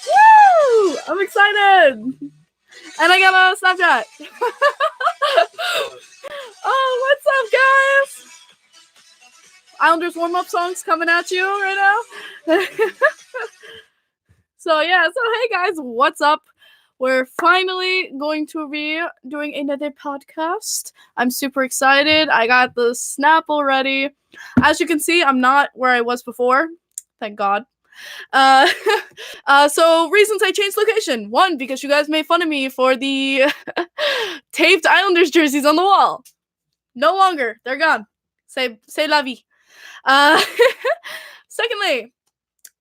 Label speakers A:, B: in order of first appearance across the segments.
A: Woo! I'm excited! And I got a Snapchat. Oh, what's up, guys? Islanders warm-up songs coming at you right now. So hey guys, what's up? We're finally going to be doing another podcast. I'm super excited. I got the Snapple ready. As you can see, I'm not where I was before. Thank God. So reasons I changed location. One, because you guys made fun of me for the taped Islanders jerseys on the wall. No longer. They're gone. Say la vie. Secondly,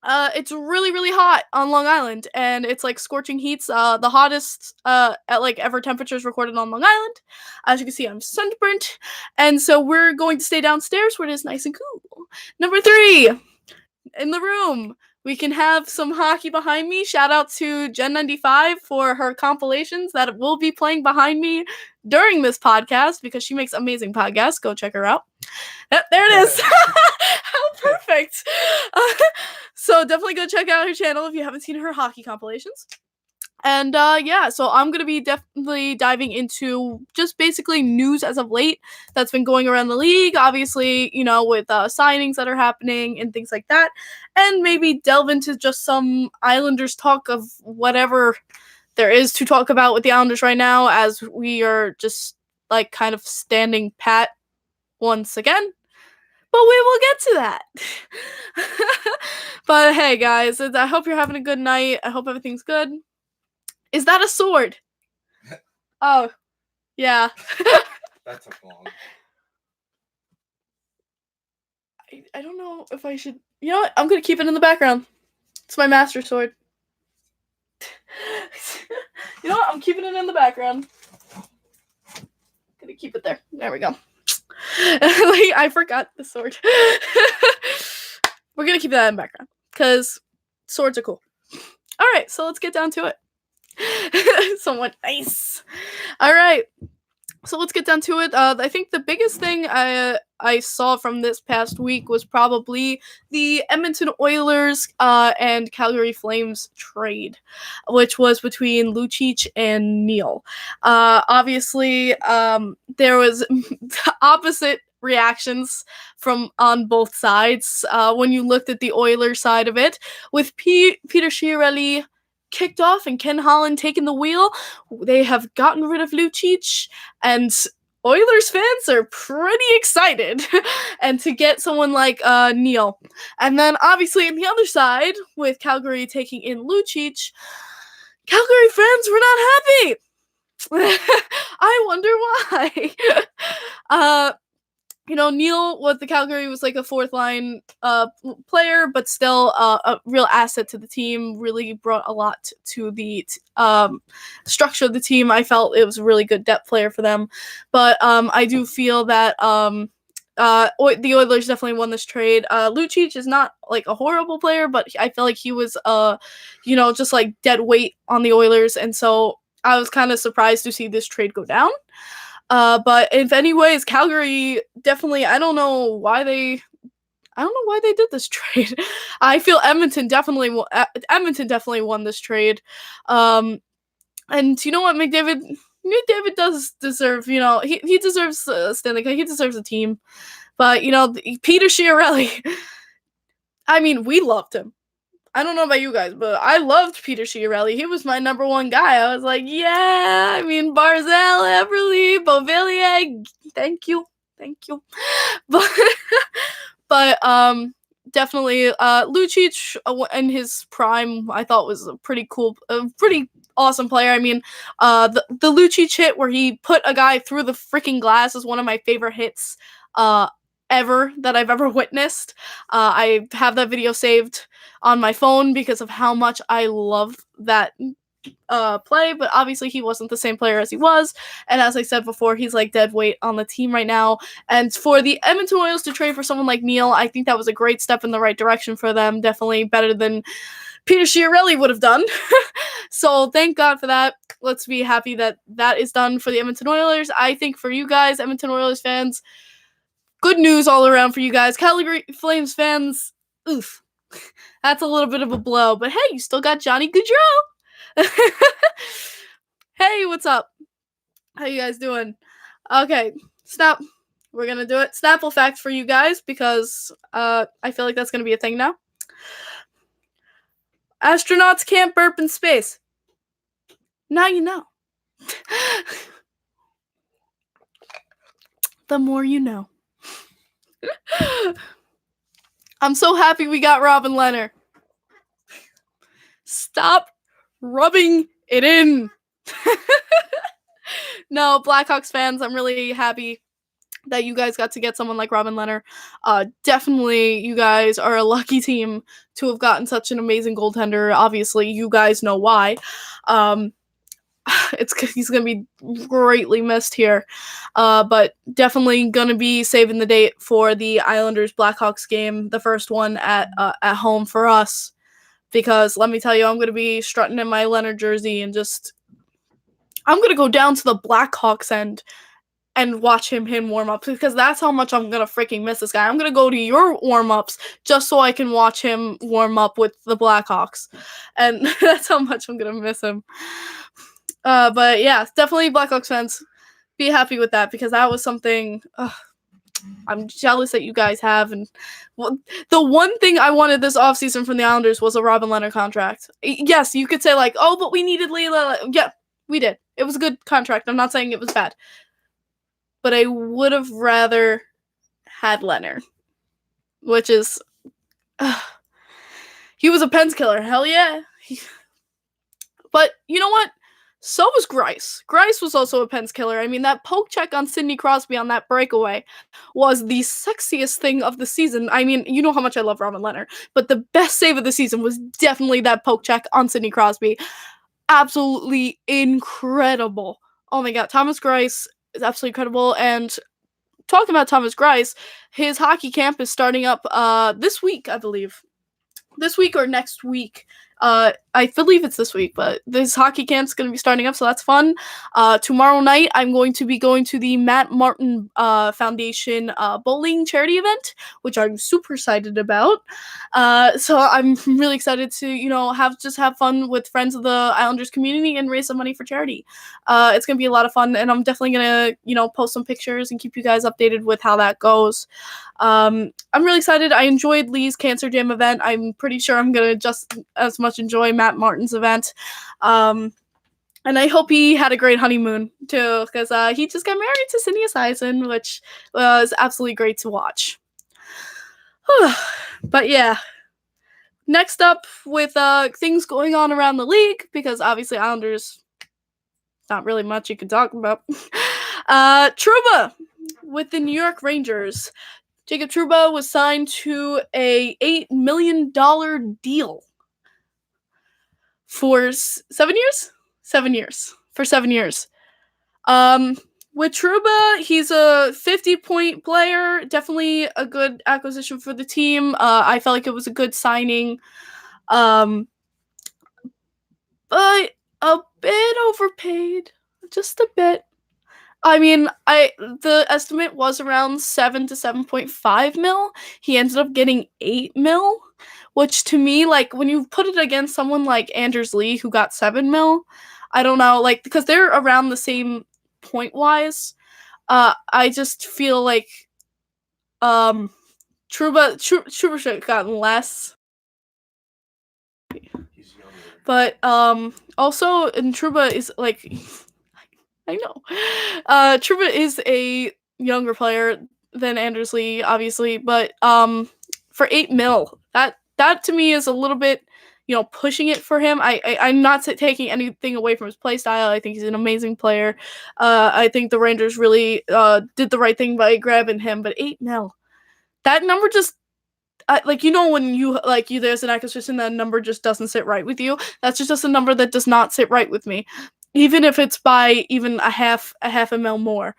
A: it's really, really hot on Long Island, and it's like scorching heats. The hottest at like ever temperatures recorded on Long Island. As you can see, I'm sunburnt, and so we're going to stay downstairs where it is nice and cool. Number 3, in the room, we can have some hockey behind me. Shout out to Gen95 for her compilations that will be playing behind me during this podcast because she makes amazing podcasts. Go check her out. There it is. How perfect. So definitely go check out her channel if you haven't seen her hockey compilations. And so I'm going to be definitely diving into just basically news as of late that's been going around the league, obviously, with signings that are happening and things like that, and maybe delve into just some Islanders talk of whatever there is to talk about with the Islanders right now, as we are just like kind of standing pat once again. But we will get to that. But hey guys, I hope you're having a good night. I hope everything's good. Is that a sword? Oh, yeah.
B: That took long.
A: I don't know if I should... You know what? I'm going to keep it in the background. It's my master sword. You know what? I'm keeping it in the background. Going to keep it there. There we go. I forgot the sword. We're going to keep that in the background because swords are cool. All right, so let's get down to it. Somewhat nice. All right, so let's get down to it. I think the biggest thing I saw from this past week was probably the Edmonton Oilers and Calgary Flames trade, which was between Lucic and Neal. Obviously, there was opposite reactions from on both sides when you looked at the Oilers side of it, with Peter Chiarelli kicked off and Ken Holland taking the wheel. They have gotten rid of Lucic, and Oilers fans are pretty excited and to get someone like Neal. And then obviously on the other side, with Calgary taking in Lucic, Calgary fans were not happy. I wonder why. Neal with the Calgary was like a fourth line player, but still a real asset to the team. Really brought a lot to the structure of the team. I felt it was a really good depth player for them. But I do feel that the Oilers definitely won this trade. Lucic is not like a horrible player, but I feel like he was just like dead weight on the Oilers, and so I was kind of surprised to see this trade go down. But if anyways, Calgary definitely, I don't know why they did this trade. I feel Edmonton definitely won this trade. And you know what, McDavid does deserve, he deserves Stanley Cup. He deserves a team. But, Peter Chiarelli, I mean, we loved him. I don't know about you guys, but I loved Peter Chiarelli. He was my number one guy. I was like, yeah, I mean, Barzal, Everly, Beauvillier, thank you. But definitely, Lucic in his prime, I thought was a pretty awesome player. I mean, the Lucic hit where he put a guy through the freaking glass is one of my favorite hits ever that I've ever witnessed. I have that video saved on my phone because of how much I love that play, but obviously he wasn't the same player as he was, and as I said before, he's like dead weight on the team right now. And for the Edmonton Oilers to trade for someone like Neal, I think that was a great step in the right direction for them. Definitely better than Peter Chiarelli would have done. So thank God for that. Let's be happy that that is done for the Edmonton Oilers. I think for you guys, Edmonton Oilers fans, good news all around for you guys. Calgary Flames fans, oof. That's a little bit of a blow, but hey, you still got Johnny Gaudreau. Hey, what's up? How you guys doing? Okay, Snap. We're gonna do it. Snapple fact for you guys because I feel like that's gonna be a thing now. Astronauts can't burp in space. Now you know. The more you know. I'm so happy we got Robin Leonard. Stop rubbing it in. No, Blackhawks fans, I'm really happy that you guys got to get someone like Robin Leonard. Definitely, you guys are a lucky team to have gotten such an amazing goaltender. Obviously, you guys know why. He's gonna be greatly missed here, but definitely gonna be saving the date for the Islanders Blackhawks game, the first one at home for us. Because let me tell you, I'm gonna be strutting in my Leonard jersey and I'm gonna go down to the Blackhawks end and watch him warm up because that's how much I'm gonna freaking miss this guy. I'm gonna go to your warm ups just so I can watch him warm up with the Blackhawks, and that's how much I'm gonna miss him. But yeah, definitely Blackhawks fans, be happy with that because that was something I'm jealous that you guys have. And the one thing I wanted this offseason from the Islanders was a Robin Leonard contract. Yes, you could say like, oh, but we needed Leela. Yeah, we did. It was a good contract. I'm not saying it was bad. But I would have rather had Leonard, which is, he was a Pens killer. Hell yeah. But you know what? So was Grice. Grice was also a Pens killer. I mean, that poke check on Sidney Crosby on that breakaway was the sexiest thing of the season. I mean, you know how much I love Robin Leonard, but the best save of the season was definitely that poke check on Sidney Crosby. Absolutely incredible. Oh my god, Thomas Grice is absolutely incredible. And talking about Thomas Grice, his hockey camp is starting up this week, I believe. This week or next week. I believe it's this week, but this hockey camp's going to be starting up, so that's fun. Tomorrow night, I'm going to be going to the Matt Martin Foundation bowling charity event, which I'm super excited about. So I'm really excited to, have fun with friends of the Islanders community and raise some money for charity. It's going to be a lot of fun, and I'm definitely going to, post some pictures and keep you guys updated with how that goes. I'm really excited. I enjoyed Lee's Cancer Jam event. I'm pretty sure I'm going to just as much enjoy Matt Martin's event. And I hope he had a great honeymoon, too, because he just got married to Cindy Eisen, which was absolutely great to watch. But yeah. Next up with things going on around the league, because obviously Islanders, not really much you can talk about. Trouba with the New York Rangers. Jacob Trouba was signed to a $8 million deal for 7 years? 7 years. For 7 years. With Trouba, he's a 50-point player. Definitely a good acquisition for the team. I felt like it was a good signing. But a bit overpaid. Just a bit. I mean, the estimate was around 7 to 7.5 mil. He ended up getting 8 mil, which to me, like, when you put it against someone like Anders Lee, who got 7 mil, I don't know, like, because they're around the same point-wise, I just feel like, Trouba should have gotten less.
B: He's younger.
A: But, also, and Trouba is, like... I know. Trouba is a younger player than Anders Lee, obviously, but for 8 mil, that to me is a little bit, pushing it for him. I'm not taking anything away from his play style. I think he's an amazing player. I think the Rangers really did the right thing by grabbing him, but 8 mil, that number just. When there's an acquisition, that number just doesn't sit right with you. That's just a number that does not sit right with me. Even if it's by even a half a mil more.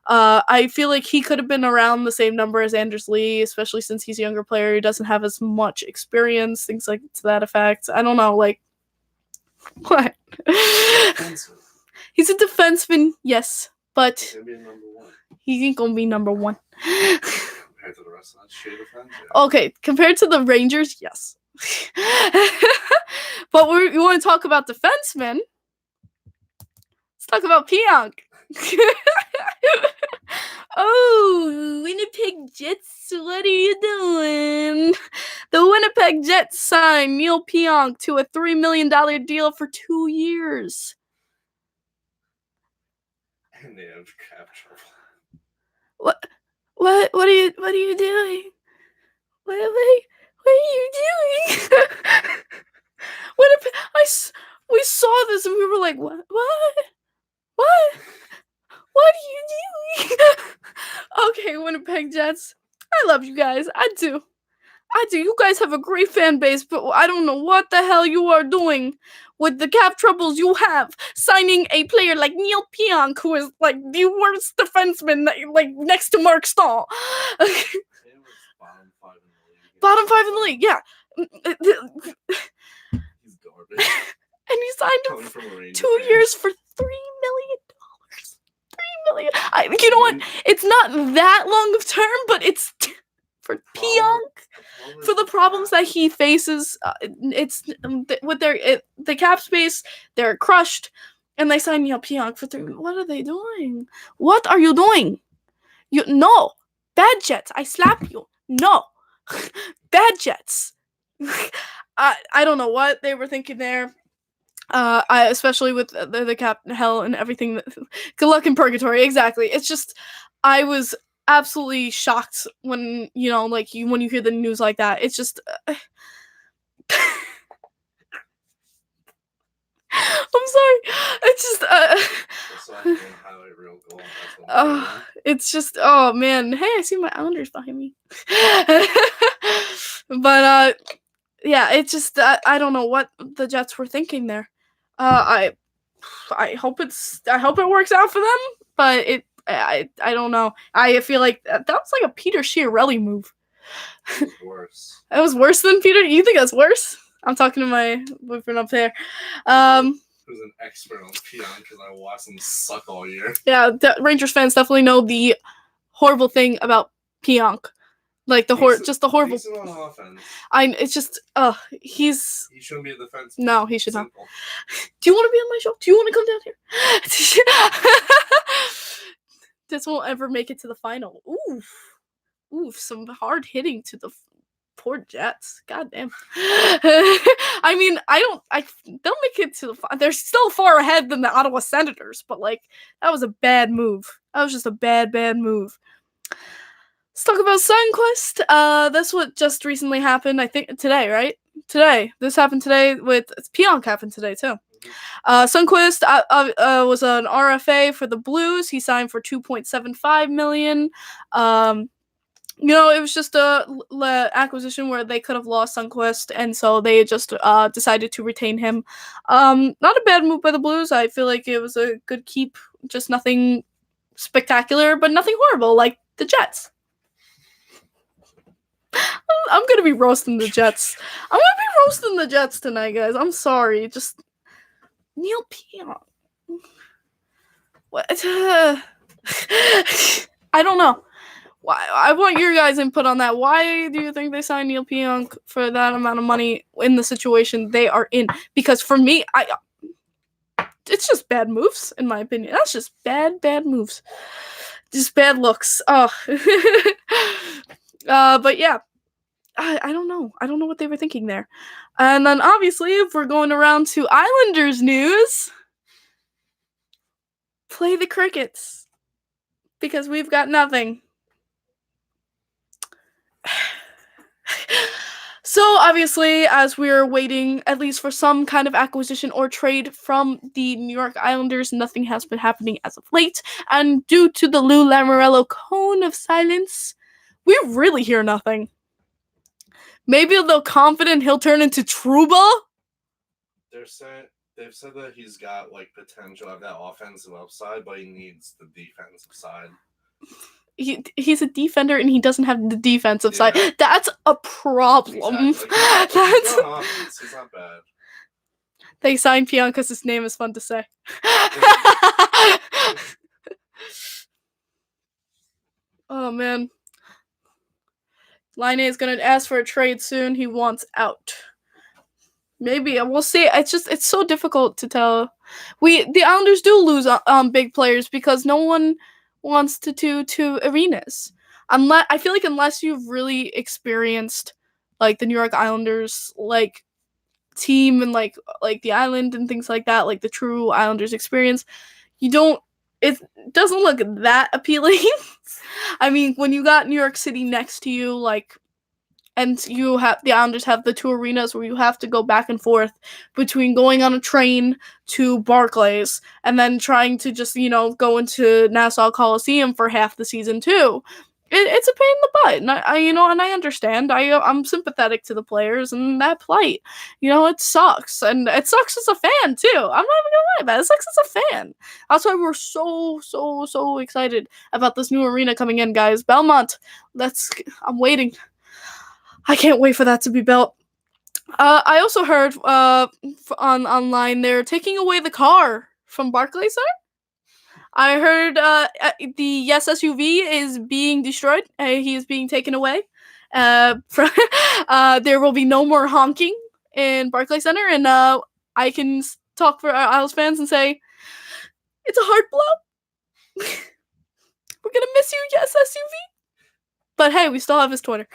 A: I feel like he could have been around the same number as Anders Lee, especially since he's a younger player who doesn't have as much experience, things like to that effect. I don't know, like, what? He's a defenseman, yes, but he ain't gonna be number one.
B: Compared to the rest of that shit defense?
A: Okay, compared to the Rangers, yes. But we want to talk about defensemen. Let's talk about Pionk. Oh, Winnipeg Jets, what are you doing? The Winnipeg Jets signed Neil Pionk to a $3 million deal for 2 years.
B: And they have cap trouble.
A: What are you doing? What are you doing? Winnipeg, we saw this and we were like, what? What are you doing? Okay, Winnipeg Jets, I love you guys. I do. You guys have a great fan base, but I don't know what the hell you are doing with the cap troubles you have, signing a player like Neil Pionk, who is like the worst defenseman, like next to Mark Stahl.
B: It was
A: bottom five in the league, yeah.
B: He's garbage.
A: And he signed him for 2 years for $3 million. $3 million. You know what? It's not that long of term, but it's for Pionk, for the problems that he faces. It's with the cap space. They're crushed, and they signed Neil Pionk for $3 million. What are they doing? What are you doing? No, bad Jets. I slap you. No, bad Jets. I don't know what they were thinking there. Especially with the cap hell and everything. Good luck in purgatory. Exactly. It's just, I was absolutely shocked when when you hear the news like that. It's just, I'm sorry. It's just, it's just, oh man. Hey, I see my Islanders behind me. But yeah, it's just, I don't know what the Jets were thinking there. I hope it works out for them, but I don't know. I feel like that was like a Peter Chiarelli move.
B: It was worse.
A: That was worse than Peter? You think that's worse? I'm talking to my boyfriend up there.
B: Who's an expert on Pionk because I watched him suck all year.
A: Yeah, Rangers fans definitely know the horrible thing about Pionk. Like the horrible.
B: He's on offense.
A: It's just he
B: shouldn't be a defenseman.
A: No, he should not. Do you want to be on my show? Do you want to come down here? This won't ever make it to the final. Oof, some hard hitting to the poor Jets. God damn. I mean, they'll make it to the final. They're still far ahead than the Ottawa Senators, but like that was a bad move. That was just a bad move. Let's talk about Sunquist. That's what just recently happened. I think today, right? This happened today with Pionk happened today too. Sunquist was an RFA for the Blues. He signed for $2.75 million. It was just a acquisition where they could have lost Sunquist, and so they just decided to retain him. Not a bad move by the Blues. I feel like it was a good keep. Just nothing spectacular, but nothing horrible like the Jets. I'm gonna be roasting the Jets. I'm gonna be roasting the Jets tonight, guys. I'm sorry. Just Neil Pionk. What? I don't know. Why? I want your guys' input on that. Why do you think they signed Neil Pionk for that amount of money in the situation they are in? Because for me, it's just bad moves, in my opinion. That's just bad moves. Just bad looks. Oh. But yeah, I don't know. I don't know what they were thinking there. And then obviously, if we're going around to Islanders news, play the Crickets. Because we've got nothing. So obviously, as we're waiting at least for some kind of acquisition or trade from the New York Islanders, nothing has been happening as of late. And due to the Lou Lamoriello cone of silence, we really hear nothing. Maybe they're confident he'll turn into Trouba?
B: They've said that he's got like potential of that offensive upside, but he needs the defensive side.
A: He's a defender and he doesn't have the defensive side. That's a problem.
B: Exactly. He's not bad.
A: They signed Pionk because his name is fun to say. Oh man. Laine is gonna ask for a trade soon. He wants out. Maybe we'll see. It's so difficult to tell. The Islanders do lose big players because no one wants to do two arenas. Unless I feel like unless you've really experienced like the New York Islanders like team and like the island and things like that, like the true Islanders experience, you don't. It doesn't look that appealing. I mean, when you got New York City next to you, like and you have the Islanders have the two arenas where you have to go back and forth between going on a train to Barclays and then trying to just go into Nassau Coliseum for half the season too. It's a pain in the butt, and I understand. I'm sympathetic to the players and that plight. It sucks, and it sucks as a fan too. I'm not even gonna lie about it. It sucks as a fan. That's why we're so excited about this new arena coming in, guys. Belmont. I'm waiting. I can't wait for that to be built. I also heard online they're taking away the car from Barclays Center. I heard the Yes SUV is being destroyed. He is being taken away. There will be no more honking in Barclays Center, and I can talk for our Isles fans and say it's a hard blow. We're gonna miss you, Yes SUV. But hey, we still have his Twitter.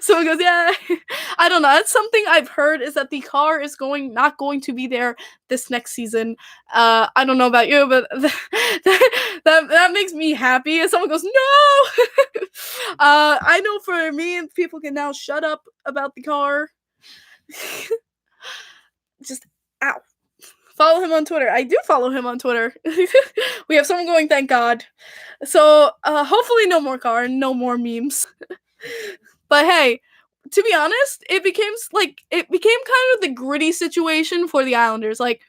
A: So it goes, yeah. I don't know. That's something I've heard is that the car is not going to be there this next season. I don't know about you, but that makes me happy. And someone goes, no. I know for me, people can now shut up about the car. Just ow. Follow him on Twitter. I do follow him on Twitter. We have someone going, thank God. So hopefully no more car, no more memes. But hey, to be honest, it became kind of the gritty situation for the Islanders. Like,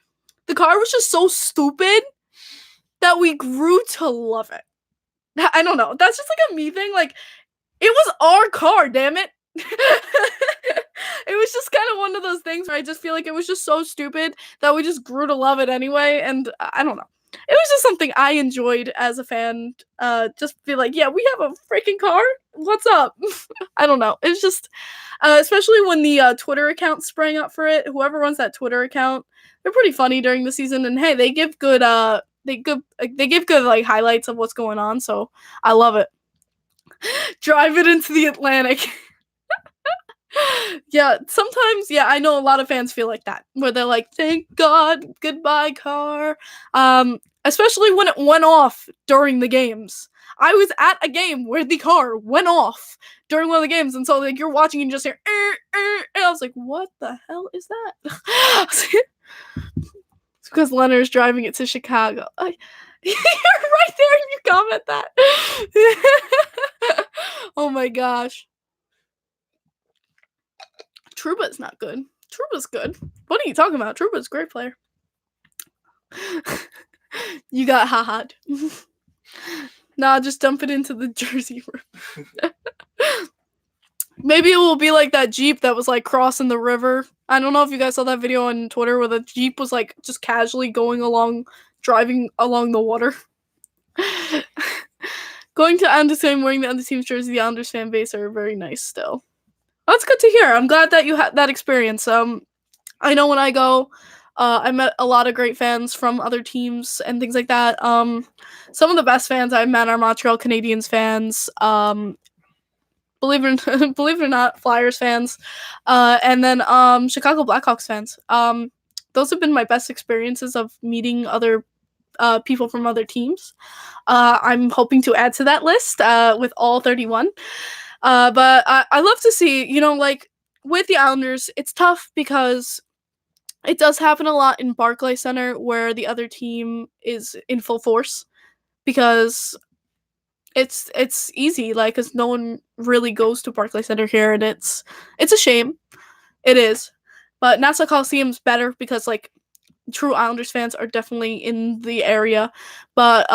A: the car was just so stupid that we grew to love it. I don't know. That's just like a me thing. Like, it was our car, damn it. It was just kind of one of those things where I just feel like it was just so stupid that we just grew to love it anyway. And I don't know. It was just something I enjoyed as a fan. Just be like, yeah, we have a freaking car. What's up? I don't know. It's just, especially when the Twitter account sprang up for it. Whoever runs that Twitter account, they're pretty funny during the season. And hey, they give good like highlights of what's going on. So I love it. Drive it into the Atlantic. Yeah, sometimes, I know a lot of fans feel like that, where they're like, thank God, goodbye, car. Especially when it went off during the games. I was at a game where the car went off during one of the games, and so like you're watching and you just hear, and I was like, what the hell is that? It's because Leonard's driving it to Chicago. You're right there and you comment that. Oh my gosh. Trouba's not good. Trouba's good. What are you talking about? Trouba's a great player. You got ha-ha'd. Nah, just dump it into the jersey room. Maybe it will be like that Jeep that was like crossing the river. I don't know if you guys saw that video on Twitter where the Jeep was like just casually driving along the water. Going to Islanders game wearing the other team's jersey, the Islanders fan base are very nice still. That's good to hear. I'm glad that you had that experience. I know when I go, I met a lot of great fans from other teams and things like that. Some of the best fans I've met are Montreal Canadiens fans. Believe it or not, Flyers fans, and then Chicago Blackhawks fans. Those have been my best experiences of meeting other people from other teams. I'm hoping to add to that list with all 31. But I love to see, like with the Islanders, it's tough because it does happen a lot in Barclays Center where the other team is in full force because it's easy, like, because no one really goes to Barclays Center here, and it's a shame. It is. But Nassau Coliseum's better because, like, true Islanders fans are definitely in the area. But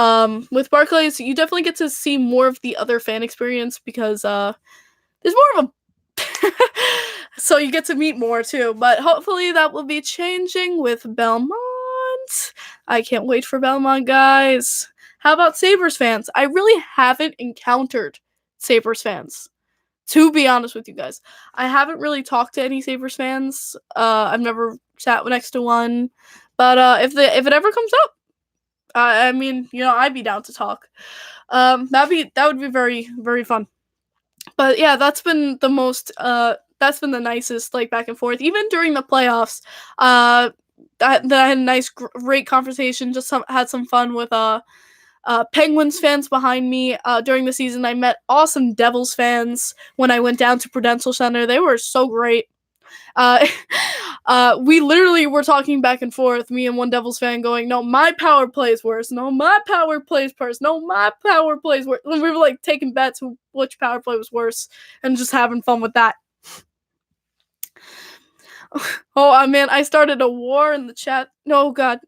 A: with Barclays, you definitely get to see more of the other fan experience because there's more of a so you get to meet more too. But hopefully that will be changing with Belmont. I can't wait for Belmont, guys. How about Sabres fans? I really haven't encountered Sabres fans. To be honest with you guys, I haven't really talked to any Sabres fans. I've never sat next to one, but if it ever comes up, I mean, I'd be down to talk. That would be very, very fun. But yeah, that's been the most. That's been the nicest, like, back and forth. Even during the playoffs, that I had a nice, great conversation. Just had some fun with Penguins fans behind me. During the season, I met awesome Devils fans when I went down to Prudential Center. They were so great. Uh, we literally were talking back and forth, me and one Devils fan going, no, my power play is worse. No, my power play is worse. No, my power play is worse. And we were like taking bets which power play was worse and just having fun with that. Oh, man, I started a war in the chat. No, God.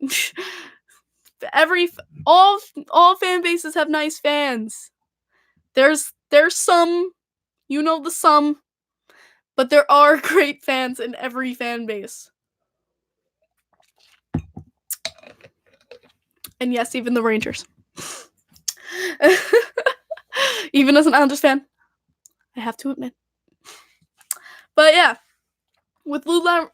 A: All fan bases have nice fans. There's some, the some, but there are great fans in every fan base. And yes, even the Rangers. Even as an Islanders fan, I have to admit. But yeah, with Lou,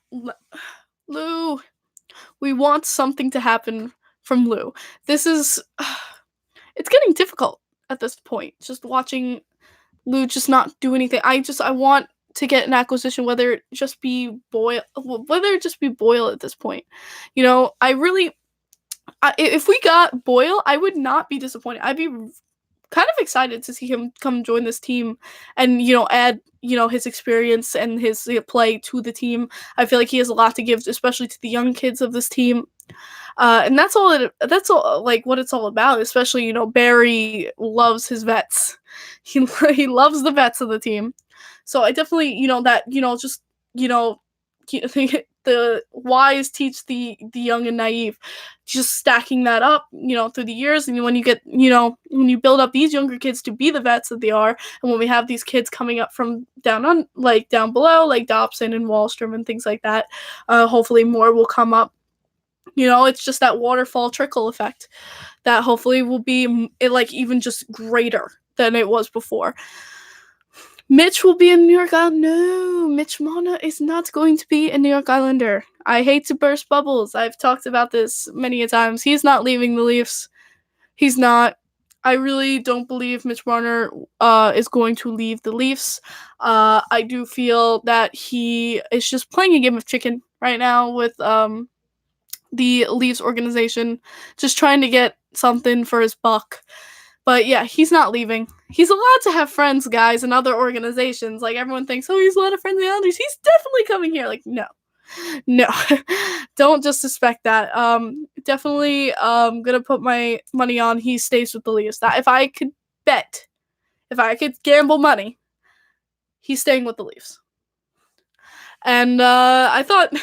A: we want something to happen from Lou. This is, it's getting difficult at this point. Just watching Lou just not do anything. I want to get an acquisition, whether it just be Boyle at this point. If we got Boyle, I would not be disappointed. I'd be kind of excited to see him come join this team and, add, his experience and his play to the team. I feel like he has a lot to give, especially to the young kids of this team. And that's all, like, what it's all about, especially, Barry loves his vets. He loves the vets of the team. So I definitely, the wise teach the young and naive. Just stacking that up, through the years, and when you get, when you build up these younger kids to be the vets that they are, and when we have these kids coming up from down below, like Dobson and Wallstrom and things like that, hopefully more will come up. It's just that waterfall trickle effect that hopefully will be even just greater than it was before. Mitch will be a New York Islander. No, Mitch Marner is not going to be a New York Islander. I hate to burst bubbles. I've talked about this many a times. He's not leaving the Leafs. He's not. I really don't believe Mitch Marner is going to leave the Leafs. I do feel that he is just playing a game of chicken right now with the Leafs organization, just trying to get something for his buck. But yeah, he's not leaving. He's allowed to have friends, guys, in other organizations. Like, everyone thinks, oh, he's a lot of friends in the Islanders. He's definitely coming here. Like, no. Don't just suspect that. Definitely gonna put my money on he stays with the Leafs. That if I could gamble money, he's staying with the Leafs. And I thought,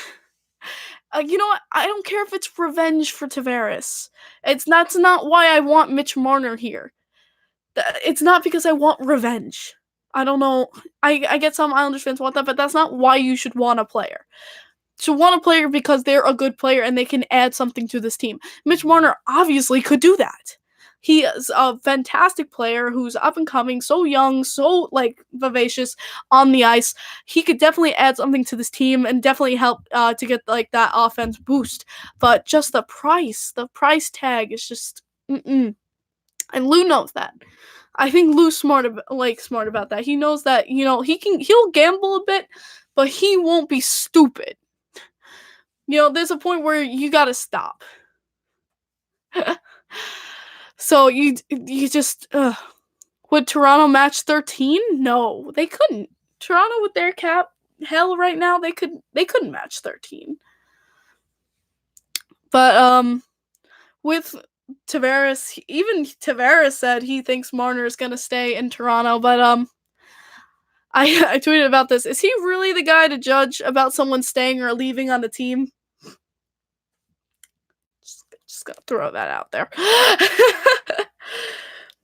A: you know what? I don't care if it's revenge for Tavares. That's not why I want Mitch Marner here. It's not because I want revenge. I don't know. I get some Islanders fans want that, but that's not why you should want a player. You should want a player because they're a good player and they can add something to this team. Mitch Marner obviously could do that. He is a fantastic player who's up and coming, so young, so vivacious on the ice. He could definitely add something to this team and definitely help to get that offense boost. But just the price tag is just and Lou knows that. I think Lou's smart about that. He knows that he'll gamble a bit, but he won't be stupid. There's a point where you gotta stop. So you just would Toronto match 13? No, they couldn't. Toronto with their cap hell right now, they couldn't match 13. But with Tavares, even Tavares said he thinks Marner is gonna stay in Toronto. But I tweeted about this. Is he really the guy to judge about someone staying or leaving on the team? Just gonna throw that out there.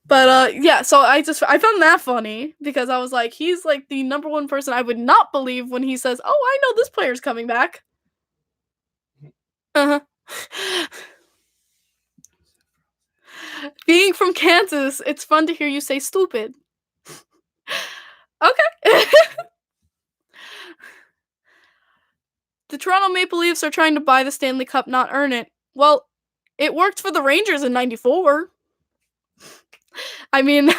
A: But yeah, so I found that funny because I was like, he's like the number one person I would not believe when he says, "Oh, I know this player's coming back." Being from Kansas, it's fun to hear you say stupid. Okay. The Toronto Maple Leafs are trying to buy the Stanley Cup, not earn it. Well, it worked for the Rangers in '94. I mean,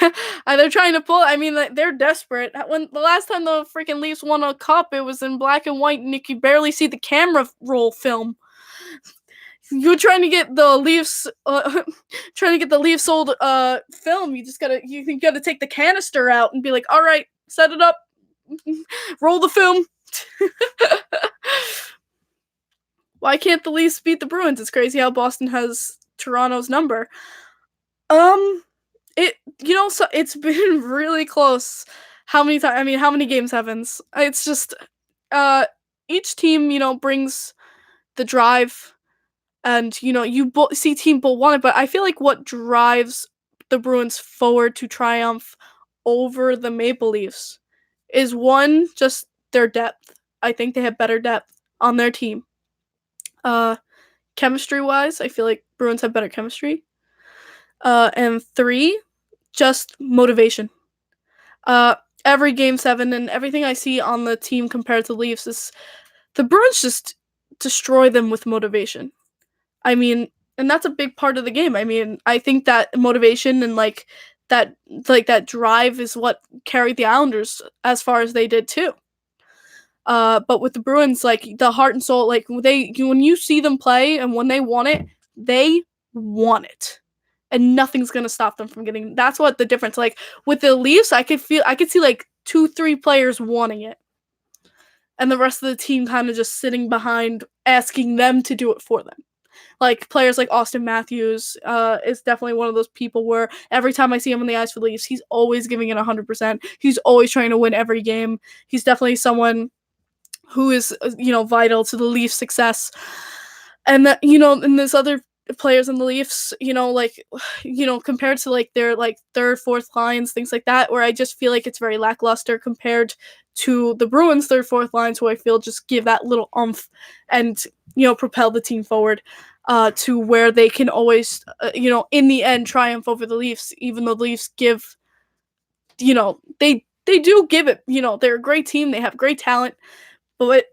A: they're trying to pull. I mean, they're desperate. When the last time the freaking Leafs won a cup, it was in black and white, and you could barely see the camera roll film. You're trying to get the Leafs, old film. You gotta take the canister out and be like, all right, set it up, roll the film. Why can't the Leafs beat the Bruins? It's crazy how Boston has Toronto's number. So it's been really close. How many times? I mean, how many games happens? It's just, each team, brings the drive, and you see team both want it, but I feel like what drives the Bruins forward to triumph over the Maple Leafs is one, just their depth. I think they have better depth on their team. Chemistry wise, I feel like Bruins have better chemistry. And three, just motivation. Every game 7 and everything I see on the team compared to the Leafs is the Bruins just destroy them with motivation. I mean, and that's a big part of the game. I mean, I think that motivation and that drive is what carried the Islanders as far as they did too. But with the Bruins, like the heart and soul, like when you see them play and when they want it, and nothing's gonna stop them from getting. That's what the difference. Like with the Leafs, I could see like 2-3 players wanting it, and the rest of the team kind of just sitting behind, asking them to do it for them. Like players like Austin Matthews is definitely one of those people where every time I see him on the ice for the Leafs, he's always giving it 100%. He's always trying to win every game. He's definitely someone who is vital to the Leafs' success. And and there's other players in the Leafs, compared to like their like third, fourth lines, things like that, where I just feel like it's very lackluster compared to the Bruins' third, fourth lines, who I feel just give that little oomph and propel the team forward to where they can always in the end triumph over the Leafs, even though the Leafs give they do give it. They're a great team, they have great talent, but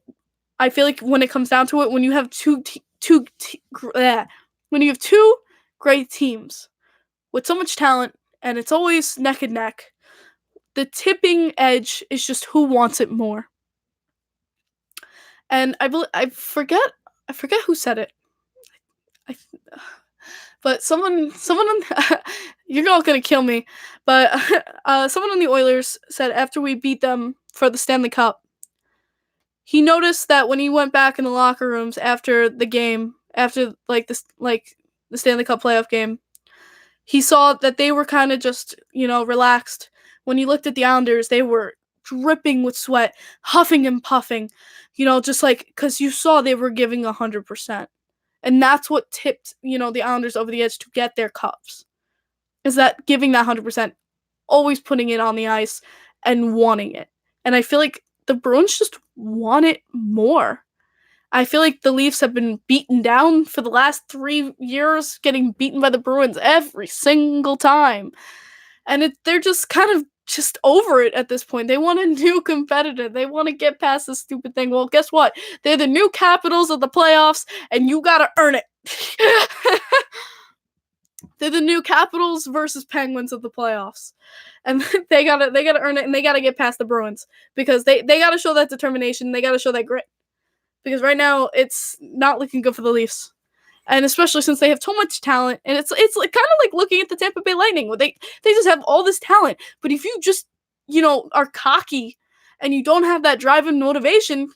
A: I feel like when it comes down to it, when you have two great teams with so much talent and it's always neck and neck, the tipping edge is just who wants it more. And I forget who said it. But someone you're all gonna kill me. But someone on the Oilers said after we beat them for the Stanley Cup, he noticed that when he went back in the locker rooms after the game, after the Stanley Cup playoff game, he saw that they were kind of just relaxed. When he looked at the Islanders, they were dripping with sweat, huffing and puffing, just like because you saw they were giving 100%, and that's what tipped the Islanders over the edge to get their cups. Is that giving that 100%, always putting it on the ice and wanting it, and I feel like the Bruins just want it more. I feel like the Leafs have been beaten down for the last 3 years, getting beaten by the Bruins every single time. And they're just kind of just over it at this point. They want a new competitor. They want to get past this stupid thing. Well, guess what? They're the new Capitals of the playoffs, and you gotta earn it. They're the new Capitals versus Penguins of the playoffs. And they gotta earn it, and they gotta get past the Bruins. Because they gotta show that determination, they gotta show that grit. Because right now, it's not looking good for the Leafs. And especially since they have so much talent, and it's like kind of like looking at the Tampa Bay Lightning, where they just have all this talent, but if you just are cocky and you don't have that drive and motivation,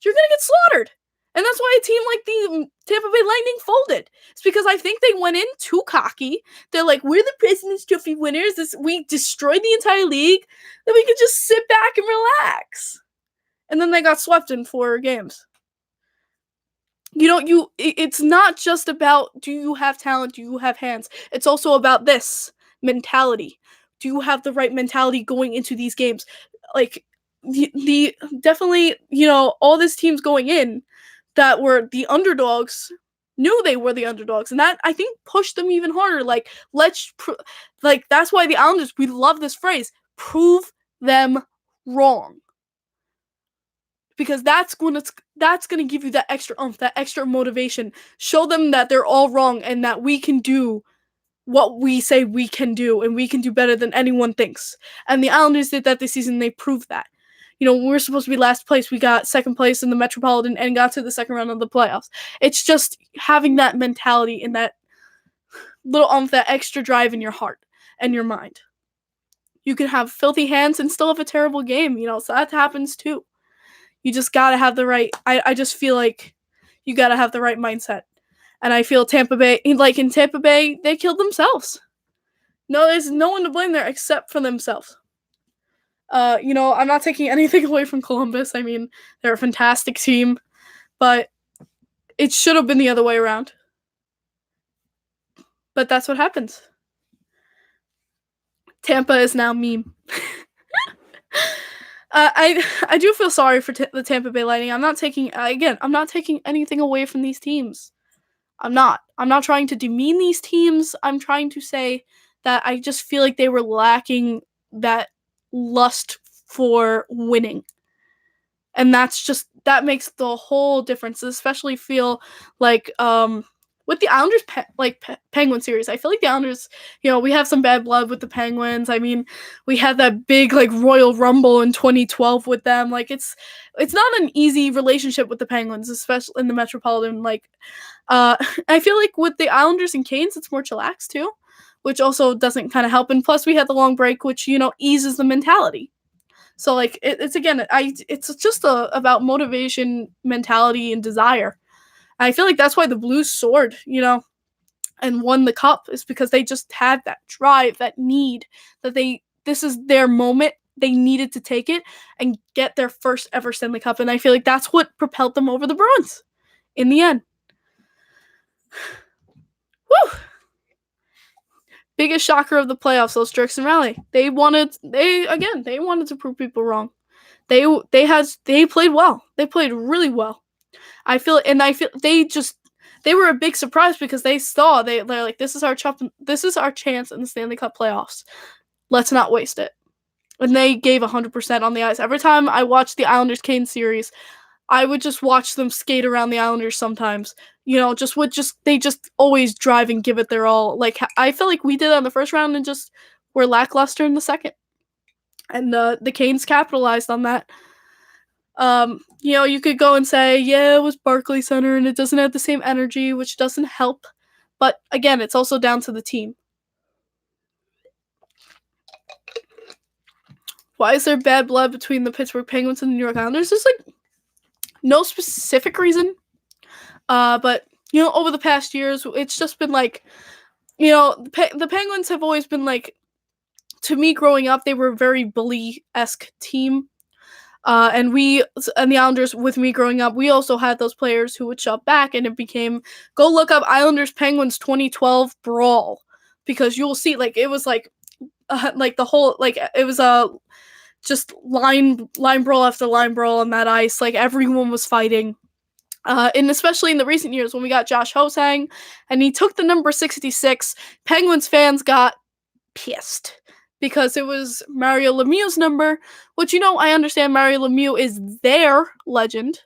A: you're gonna get slaughtered. And that's why a team like the Tampa Bay Lightning folded. It's because I think they went in too cocky. They're like, we're the President's Trophy winners. We destroyed the entire league. Then we could just sit back and relax. And then they got swept in 4 games. It's not just about do you have talent, do you have hands. It's also about this mentality. Do you have the right mentality going into these games? Like the definitely, all these teams going in that were the underdogs knew they were the underdogs, and that I think pushed them even harder. Like that's why the Islanders, we love this phrase, prove them wrong. Because that's going to give you that extra oomph, that extra motivation. Show them that they're all wrong and that we can do what we say we can do, and we can do better than anyone thinks. And the Islanders did that this season. They proved that. When we were supposed to be last place, we got second place in the Metropolitan and got to the second round of the playoffs. It's just having that mentality and that little oomph, that extra drive in your heart and your mind. You can have filthy hands and still have a terrible game, so that happens too. You just gotta have the right. I just feel like you gotta have the right mindset. And I feel Tampa Bay, in Tampa Bay, they killed themselves. No, there's no one to blame there except for themselves. I'm not taking anything away from Columbus. I mean, they're a fantastic team, but it should have been the other way around. But that's what happens. Tampa is now meme. I do feel sorry for the Tampa Bay Lightning. I'm not taking anything away from these teams. I'm not trying to demean these teams. I'm trying to say that I just feel like they were lacking that lust for winning. And that makes the whole difference, especially feel like with the Islanders Penguin series. I feel like the Islanders, we have some bad blood with the Penguins. I mean, we had that big Royal Rumble in 2012 with them. It's not an easy relationship with the Penguins, especially in the Metropolitan. I feel like with the Islanders and Canes, it's more chillaxed too, which also doesn't kind of help. And plus, we had the long break, which eases the mentality. So it's just about motivation, mentality, and desire. And I feel like that's why the Blues soared, and won the cup, is because they just had that drive, that need, that this is their moment. They needed to take it and get their first ever Stanley Cup. And I feel like that's what propelled them over the Bruins in the end. Woo! Biggest shocker of the playoffs, those Jerks and Raleigh. They wanted to prove people wrong. They played well. They played really well. I feel they were a big surprise because they're like, this is our chance in the Stanley Cup playoffs. Let's not waste it. And they gave 100% on the ice. Every time I watched the Islanders Canes series, I would just watch them skate around the Islanders sometimes. They just always drive and give it their all. I feel like we did on the first round and just were lackluster in the second. And the Canes capitalized on that. You could go and say, yeah, it was Barclays Center and it doesn't have the same energy, which doesn't help. But again, it's also down to the team. Why is there bad blood between the Pittsburgh Penguins and the New York Islanders? There's no specific reason. But over the past years, it's just been the Penguins have always been to me growing up, they were a very bully-esque team. And the Islanders, with me growing up, we also had those players who would shove back, and it became, go look up Islanders Penguins 2012 brawl, because you'll see it was the whole it was just line brawl after line brawl on that ice. Everyone was fighting. And especially in the recent years when we got Josh Hosang and he took the number 66, Penguins fans got pissed because it was Mario Lemieux's number, which, I understand Mario Lemieux is their legend,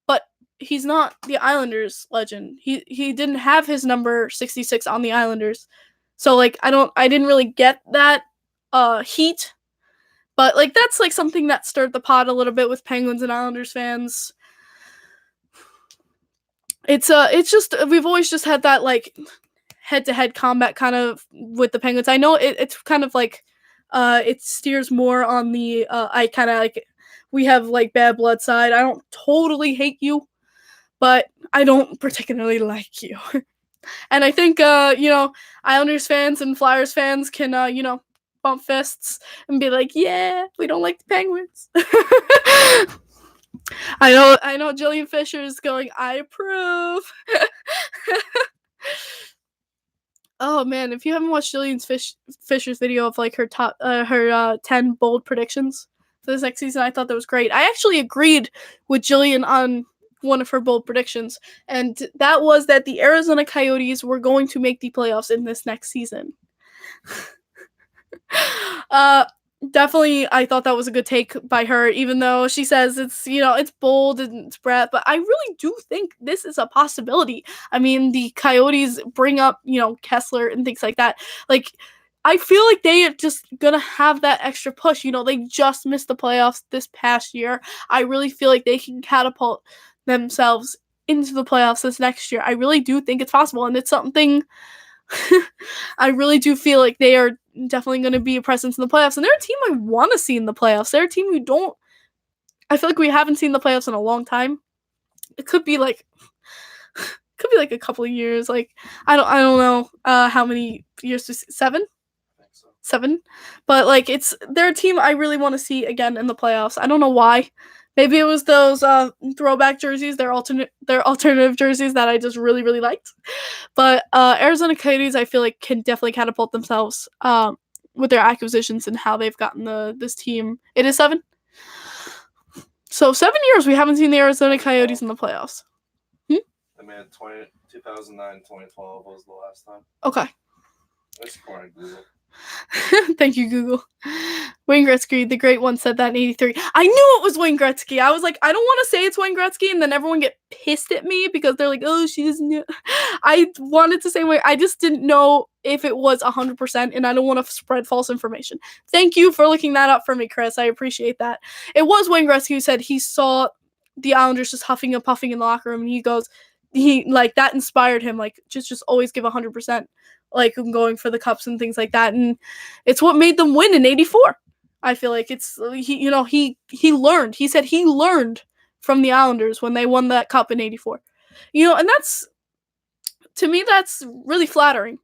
A: but he's not the Islanders legend. He didn't have his number 66 on the Islanders. So I didn't really get that heat. But that's something that stirred the pot a little bit with Penguins and Islanders fans. It's just, we've always just had that head-to-head combat kind of with the Penguins. I know it's kind of it steers more on the I kind of we have bad blood side. I don't totally hate you, but I don't particularly like you. And I think Islanders fans and Flyers fans can bump fists and be like, yeah, we don't like the Penguins. I know Jillian Fisher is going, I approve. Oh man, if you haven't watched Jillian Fisher's video of her top her 10 bold predictions for this next season, I thought that was great. I actually agreed with Jillian on one of her bold predictions, and that was that the Arizona Coyotes were going to make the playoffs in this next season. definitely, I thought that was a good take by her, even though she says it's, it's bold and it's brat, but I really do think this is a possibility. I mean, the Coyotes bring up, Kessler and things like that. Like, I feel like they are just gonna have that extra push. They just missed the playoffs this past year. I really feel like they can catapult themselves into the playoffs this next year. I really do think it's possible, and it's something I really do feel like they are definitely going to be a presence in the playoffs, and they're a team I want to see in the playoffs. They're a team who don't. I feel like we haven't seen the playoffs in a long time. It could be like a couple of years. Like I don't know how many years to see. 7.
B: I think so.
A: 7, but like they're a team I really want to see again in the playoffs. I don't know why. Maybe it was those throwback jerseys, their alternative jerseys that I just really really liked. But Arizona Coyotes, I feel like can definitely catapult themselves with their acquisitions and how they've gotten this team. It is 7. So 7 years we haven't seen the Arizona Coyotes in the playoffs.
B: I mean, 2009, 2012 was the last time.
A: Okay.
B: That's according to Google.
A: Thank you, Google. Wayne Gretzky, the great one, said that in 83. I knew it was Wayne Gretzky. I was like, I don't want to say it's Wayne Gretzky, and then everyone get pissed at me because they're like, oh, she doesn't know. I wanted to say Wayne. I just didn't know if it was 100%, and I don't want to spread false information. Thank you for looking that up for me, Chris. I appreciate that. It was Wayne Gretzky who said he saw the Islanders just huffing and puffing in the locker room, and that inspired him, like, just always give 100%. Like going for the cups and things like that, and it's what made them win in '84. I feel like it's he learned. He said he learned from the Islanders when they won that cup in '84. And that's, to me, that's really flattering.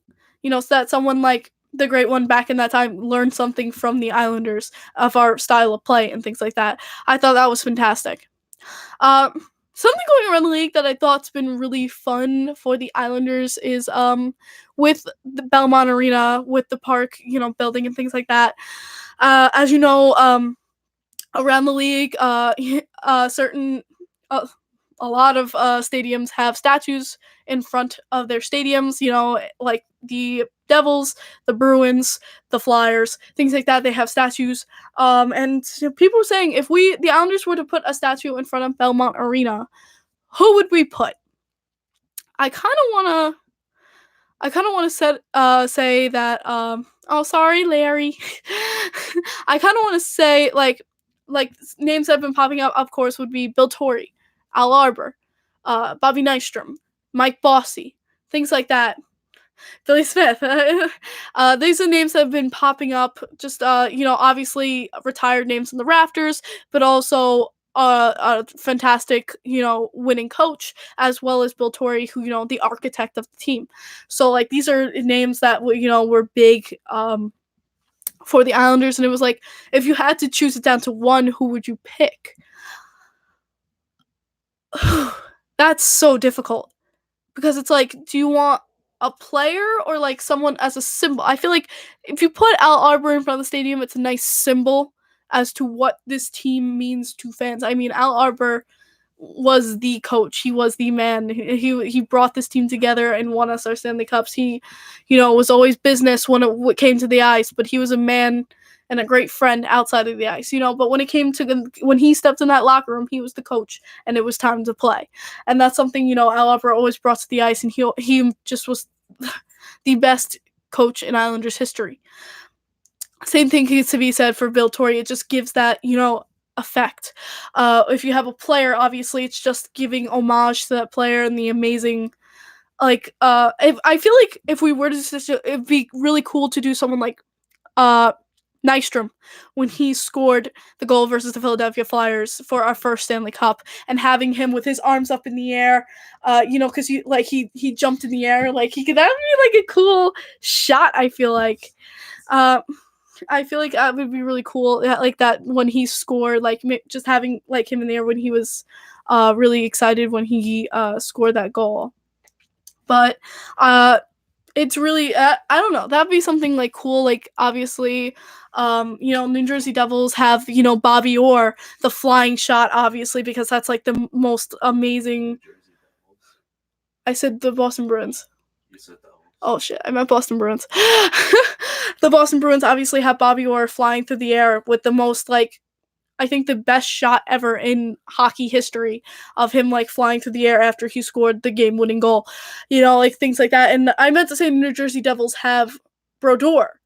A: So that someone like the great one back in that time learned something from the Islanders of our style of play and things like that. I thought that was fantastic. Something going around the league that I thought's been really fun for the Islanders is with the Belmont Arena, with the park, building and things like that. As you know, around the league, certain a lot of stadiums have statues in front of their stadiums. Like the Devils, the Bruins, the Flyers, things like that. They have statues. And people were saying if the Islanders were to put a statue in front of Belmont Arena, who would we put? I kind of want to say that. Oh, sorry, Larry. I kind of want to say like names that have been popping up. Of course, would be Bill Torrey, Al Arbor, Bobby Nystrom, Mike Bossy, things like that. Billy Smith. These are names that have been popping up. Just obviously retired names in the rafters, but also a fantastic, winning coach, as well as Bill Torrey, who the architect of the team. So like these are names that were big for the Islanders, and it was like if you had to choose it down to one, who would you pick? That's so difficult because it's like, do you want a player or like someone as a symbol? I feel like if you put Al Arbor in front of the stadium, it's a nice symbol as to what this team means to fans. I mean, Al Arbor was the coach. He was the man. He brought this team together and won us our Stanley Cups. He, was always business when it came to the ice, but he was a man and a great friend outside of the ice, but when he stepped in that locker room, he was the coach and it was time to play. And that's something, Al Arbor always brought to the ice, and he just was the best coach in Islanders history. Same thing needs to be said for Bill Torrey. It just gives that, effect. If you have a player, obviously it's just giving homage to that player and the amazing, like, I feel like if we were to, it'd be really cool to do someone like, Nystrom when he scored the goal versus the Philadelphia Flyers for our first Stanley Cup, and having him with his arms up in the air, because he jumped in the air, like that would be like a cool shot. I feel like that would be really cool, like that when he scored, like just having like him in there when he was really excited when he scored that goal. But it's really I don't know, that'd be something like cool. Like obviously New Jersey Devils have Bobby Orr, the flying shot, obviously, because that's like the most amazing. I said the Boston Bruins.
B: You said Devils.
A: Oh shit, I meant Boston Bruins. The Boston Bruins obviously have Bobby Orr flying through the air with the most, like, I think the best shot ever in hockey history of him, like, flying through the air after he scored the game-winning goal. You know, like, things like that. And I meant to say the New Jersey Devils have Brodeur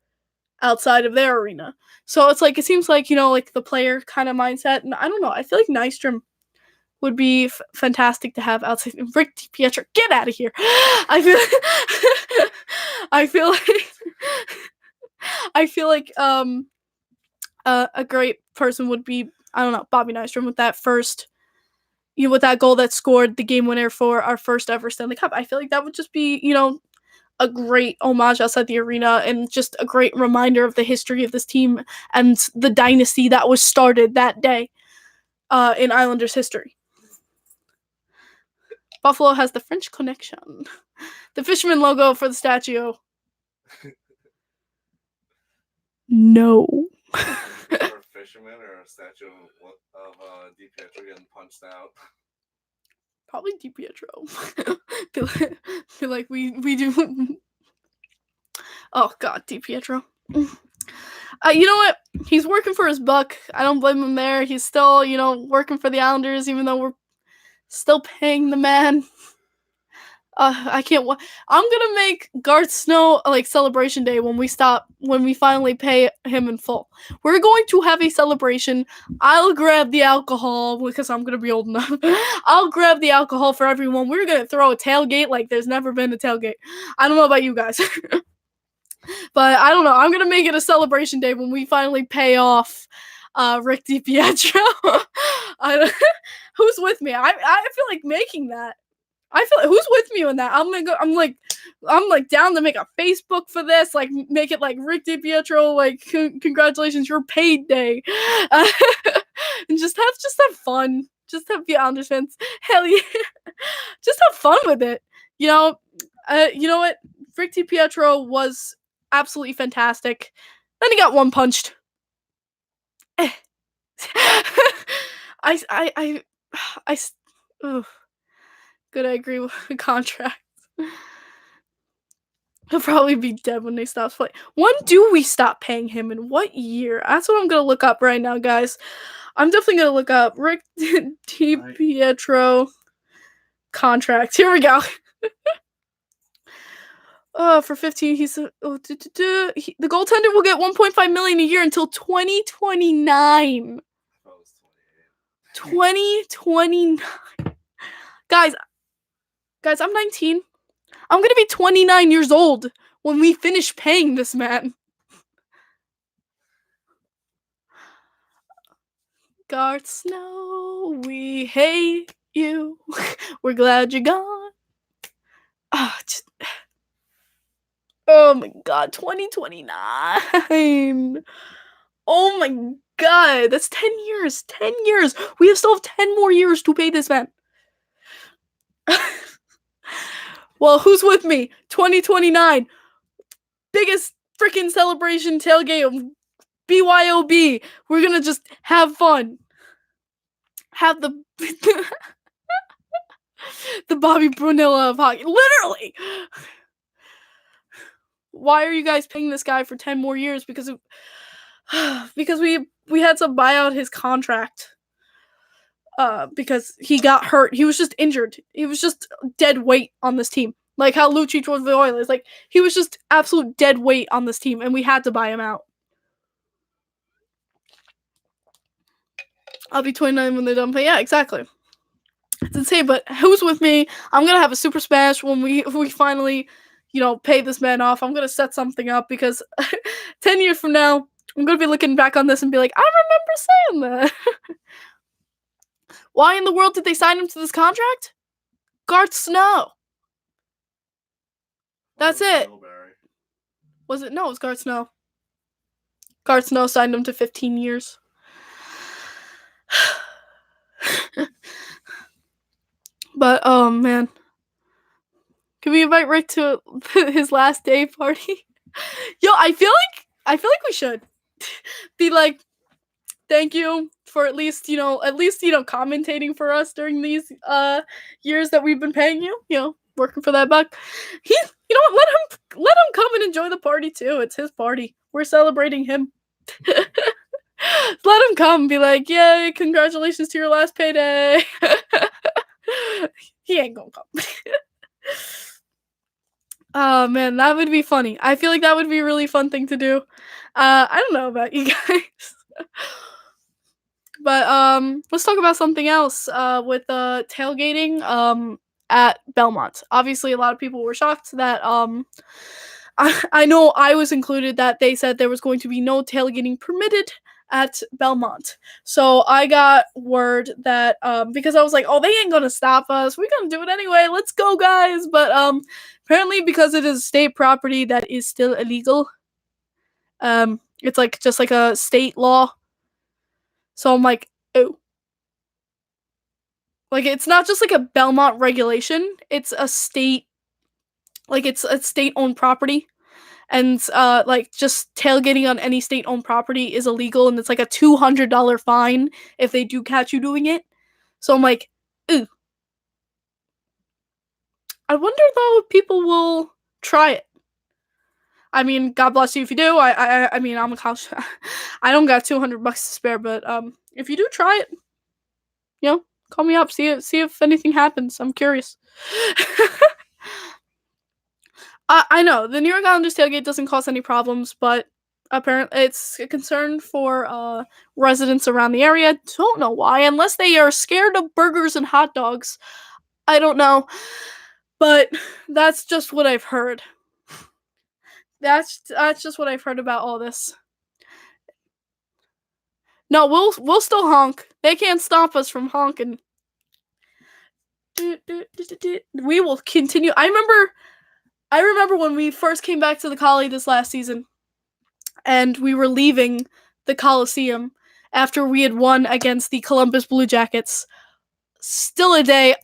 A: outside of their arena. So it's like, it seems like, you know, like the player kind of mindset. And I don't know. I feel like Nystrom would be fantastic to have outside. Rick DiPietro, get out of here. I feel I feel like I feel like a great person would be, I don't know, Bobby Nystrom with that first, you know, with that goal that scored the game winner for our first ever Stanley Cup. I feel like that would just be, you know, a great homage outside the arena and just a great reminder of the history of this team and the dynasty that was started that day in Islanders history. Buffalo has the French Connection. The fisherman logo for the statue. No.
B: Or a fisherman or a statue of DiPietro getting punched out.
A: Probably DiPietro. feel like we do. Oh God, DiPietro. You know what? He's working for his buck. I don't blame him there. He's still, you know, working for the Islanders, even though we're still paying the man. I can't. I'm gonna make Garth Snow like celebration day when we finally pay him in full. We're going to have a celebration. I'll grab the alcohol because I'm gonna be old enough. I'll grab the alcohol for everyone. We're gonna throw a tailgate like there's never been a tailgate. I don't know about you guys, but I don't know. I'm gonna make it a celebration day when we finally pay off Rick DiPietro. Who's with me? I feel like making that. I feel like, who's with me on that? I'm like down to make a Facebook for this, like make it like Rick DiPietro, like congratulations, your paid day, and just have fun, just have the Islanders fans, hell yeah, just have fun with it. You know what? Rick DiPietro was absolutely fantastic. Then he got one punched. Good, I agree with the contract. He'll probably be dead when they stop playing. When do we stop paying him and what year? That's what I'm gonna look up right now, guys. I'm definitely gonna look up Rick DiPietro contract. Here we go. For 15, he's the goaltender will get 1.5 million a year until 2029. 2029. Guys, I'm 19. I'm gonna be 29 years old when we finish paying this man. Garth Snow, we hate you. We're glad you're gone. Oh my God, 2029. Oh my God, that's 10 years. 10 years. We still have 10 more years to pay this man. Well, who's with me? 2029. Biggest freaking celebration tailgate of BYOB. We're gonna just have fun. Have the the Bobby Brunilla of hockey. Literally. Why are you guys paying this guy for 10 more years? Because we had to buy out his contract. Because he got hurt. He was just injured. He was just dead weight on this team. Like how Lucic was with the Oilers. Like, he was just absolute dead weight on this team, and we had to buy him out. I'll be 29 when they're done playing. Yeah, exactly. It's insane, but who's with me? I'm gonna have a super smash when we finally, you know, pay this man off. I'm gonna set something up because 10 years from now, I'm gonna be looking back on this and be like, I remember saying that. Why in the world did they sign him to this contract? Garth Snow. That's it. Was it? No, it was Garth Snow. Garth Snow signed him to 15 years. But, oh man. Can we invite Rick to his last day party? Yo, I feel like we should be like, thank you for at least, commentating for us during these years that we've been paying you. You know, working for that buck. You know what? Let him come and enjoy the party too. It's his party. We're celebrating him. Let him come. Be like, yay! Congratulations to your last payday. He ain't gonna come. Oh man, that would be funny. I feel like that would be a really fun thing to do. I don't know about you guys. But let's talk about something else. With tailgating at Belmont. Obviously, a lot of people were shocked that I know I was included, that they said there was going to be no tailgating permitted at Belmont. So I got word that because I was like, oh, they ain't gonna stop us. We're gonna do it anyway. Let's go, guys. But apparently, because it is state property that is still illegal. It's like just like a state law. So I'm like, oh. Like, it's not just like a Belmont regulation. It's a state, like it's a state-owned property. And like just tailgating on any state-owned property is illegal, and it's like a $200 fine if they do catch you doing it. So I'm like, ooh. I wonder though if people will try it. I mean, God bless you if you do. I mean, I'm a college. I don't got $200 to spare, but if you do try it, you know, call me up. See if anything happens. I'm curious. I know the New York Islanders tailgate doesn't cause any problems, but apparently it's a concern for residents around the area. Don't know why, unless they are scared of burgers and hot dogs. I don't know, but that's just what I've heard. That's just what I've heard about all this. No, we'll still honk. They can't stop us from honking. We will continue. I remember when we first came back to the Collie this last season, and we were leaving the Coliseum after we had won against the Columbus Blue Jackets. Still a day,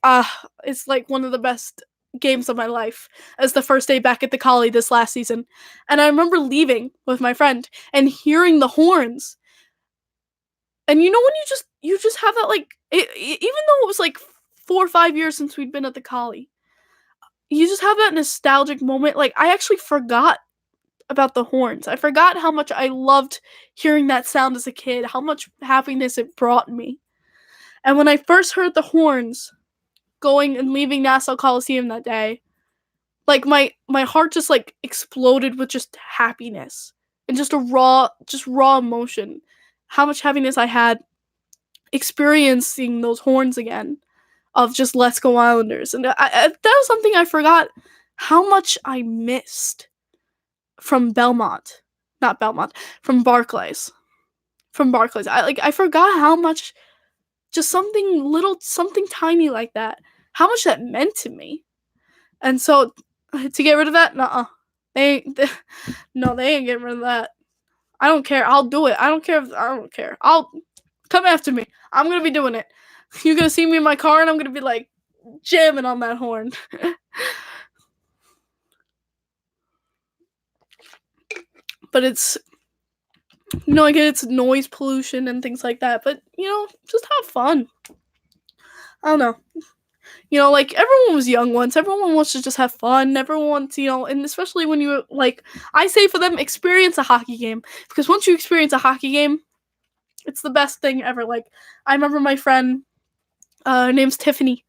A: it's like one of the best games of my life, as the first day back at the Collie this last season. And I remember leaving with my friend and hearing the horns. And you know when you just have that, like, even though it was like 4 or 5 years since we'd been at the Collie, you just have that nostalgic moment. Like, I actually forgot about the horns. I forgot how much I loved hearing that sound as a kid, how much happiness it brought me. And when I first heard the horns going and leaving Nassau Coliseum that day, like my heart just like exploded with just happiness and just raw emotion. How much happiness I had experiencing those horns again, of just Let's Go Islanders. And that was something I forgot how much I missed from Belmont. Not Belmont, from Barclays. I forgot how much just something tiny like that, how much that meant to me. And so to get rid of that, nuh-uh. They ain't getting rid of that. I don't care. I'll do it. I don't care. I'll come after me. I'm gonna be doing it. You're gonna see me in my car, and I'm gonna be like jamming on that horn. But it's, I get it's noise pollution and things like that. But just have fun. I don't know. Like, everyone was young once. Everyone wants to just have fun. Everyone wants, and especially when you, like, I say for them, experience a hockey game. Because once you experience a hockey game, it's the best thing ever. Like, I remember my friend, her name's Tiffany.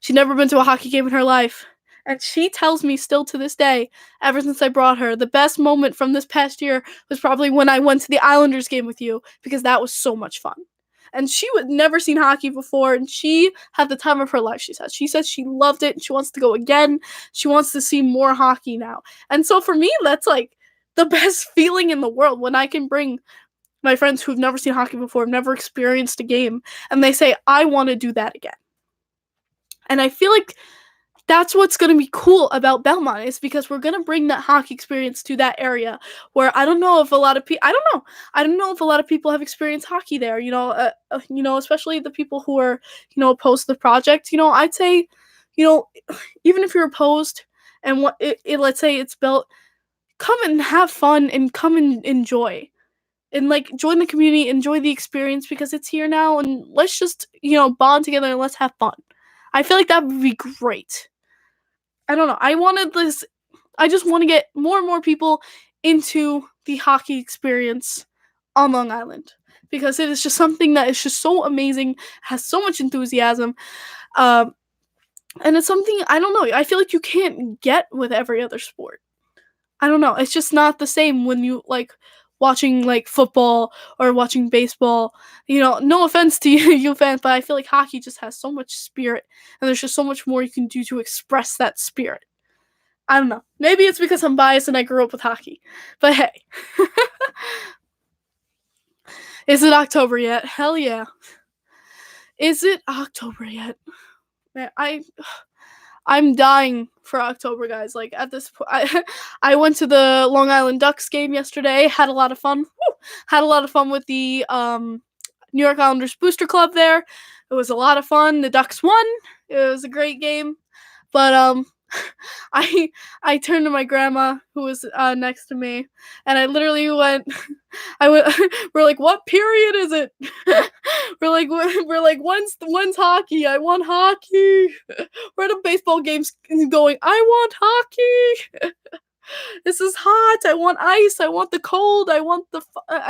A: She'd never been to a hockey game in her life. And she tells me still to this day, ever since I brought her, the best moment from this past year was probably when I went to the Islanders game with you, because that was so much fun. And she had never seen hockey before, and she had the time of her life, she said. She said she loved it, and she wants to go again. She wants to see more hockey now. And so for me, that's like the best feeling in the world, when I can bring my friends who've never seen hockey before, have never experienced a game, and they say, I want to do that again. And I feel like that's what's going to be cool about Belmont, is because we're going to bring that hockey experience to that area where I don't know if a lot of people, I don't know if a lot of people have experienced hockey there, especially the people who are, opposed to the project. I'd say, even if you're opposed and what let's say it's built, come and have fun and come and enjoy. And, like, join the community, enjoy the experience, because it's here now, and let's just, bond together and let's have fun. I feel like that would be great. I don't know. I wanted this. I just want to get more and more people into the hockey experience on Long Island because it is just something that is just so amazing, has so much enthusiasm, um, and it's something I don't know. I feel like you can't get with every other sport. I don't know. It's just not the same when you like watching like football or watching baseball. No offense to you fans, but I feel like hockey just has so much spirit, and there's just so much more you can do to express that spirit. I don't know. Maybe it's because I'm biased and I grew up with hockey. But hey. Is it October yet? Hell yeah. Is it October yet? Man, I'm dying for October, guys. Like at this point, I went to the Long Island Ducks game yesterday. Had a lot of fun. Woo! Had a lot of fun with the New York Islanders Booster Club there. It was a lot of fun. The Ducks won. It was a great game. But I turned to my grandma who was next to me, and I literally went. We're like, what period is it? we're like, when's hockey? I want hockey. We're at a baseball game going. I want hockey. This is hot. I want ice. I want the cold. I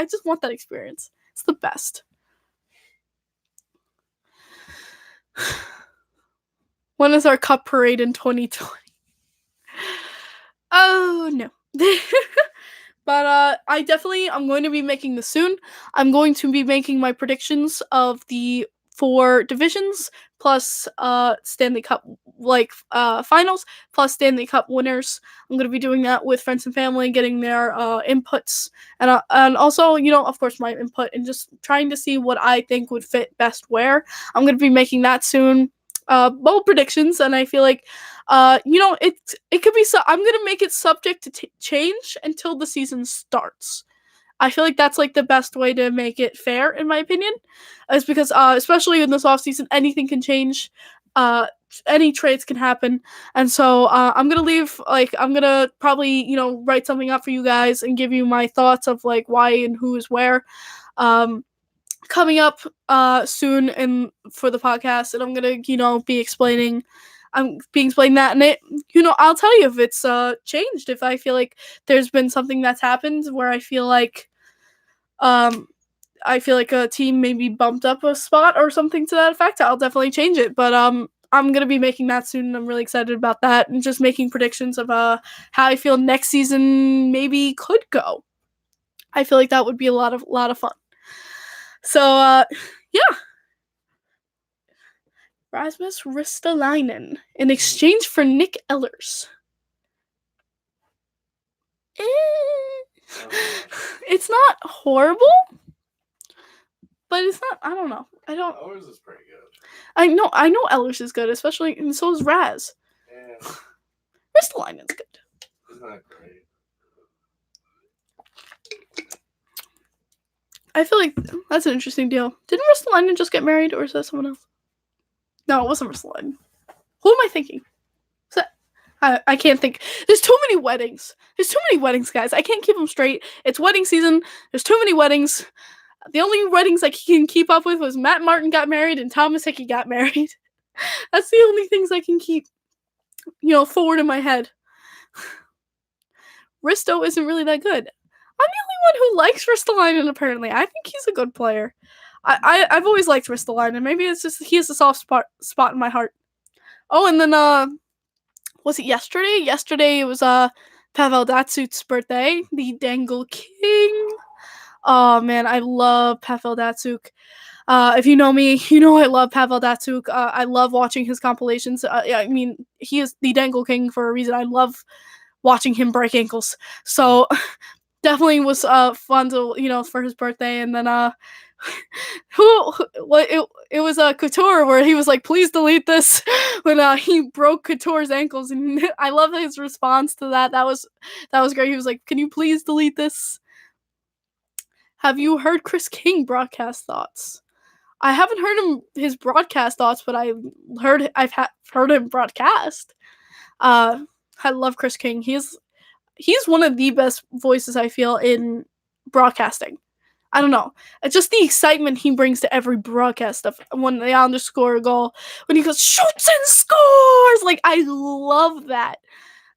A: just want that experience. It's the best. When is our cup parade in 2020? Oh no. But I'm going to be making this soon. I'm going to be making my predictions of the 4 divisions plus Stanley Cup finals plus Stanley Cup winners. I'm going to be doing that with friends and family, getting their inputs and also, of course, my input and just trying to see what I think would fit best where. I'm going to be making that soon. Bold predictions, and I feel like it could be I'm gonna make it subject to change until the season starts. I feel like that's like the best way to make it fair, in my opinion, is because especially in this off season, anything can change. Any trades can happen, and so I'm gonna probably write something up for you guys and give you my thoughts of like why and who is where. Coming up soon and for the podcast, and I'm gonna be explaining that, and I'll tell you if it's changed, if I feel like there's been something that's happened where I feel like a team maybe bumped up a spot or something to that effect. I'll definitely change it, but I'm gonna be making that soon, and I'm really excited about that, and just making predictions of how I feel next season maybe could go. I feel like that would be a lot of fun. So, yeah. Rasmus Ristolainen in exchange for Nick Ehlers. It's not horrible, but it's not. I don't know.
B: Ehlers is pretty good.
A: I know Ehlers is good, especially, and so is Raz.
B: Yeah.
A: Ristolainen's good.
B: Isn't that great?
A: I feel like that's an interesting deal. Didn't Ristolainen just get married, or is that someone else? No, it wasn't Ristolainen. Who am I thinking? Is that, I can't think. There's too many weddings. Guys. I can't keep them straight. It's wedding season. There's too many weddings. The only weddings I can keep up with was Matt Martin got married and Thomas Hickey got married. That's the only things I can keep, forward in my head. Risto isn't really that good. I'm the only one who likes Ristolainen, apparently. I think he's a good player. I've always liked Ristolainen. Maybe it's just he has a soft spot in my heart. Oh, and then was it yesterday? Yesterday it was Pavel Datsuk's birthday, the Dangle King. Oh man, I love Pavel Datsuk. If you know me, you know I love Pavel Datsuk. I love watching his compilations. I mean, he is the Dangle King for a reason. I love watching him break ankles. So definitely was fun to for his birthday. And then it was Couture where he was like, please delete this when he broke Couture's ankles, and I love his response to that. That was great. He was like, can you please delete this? Have you heard Chris King broadcast thoughts? I haven't heard his broadcast thoughts, but I've heard him broadcast. I love Chris King. He's one of the best voices I feel in broadcasting. I don't know. It's just the excitement he brings to every broadcast of when the Islanders score a goal, when he goes, shoots and scores! Like, I love that.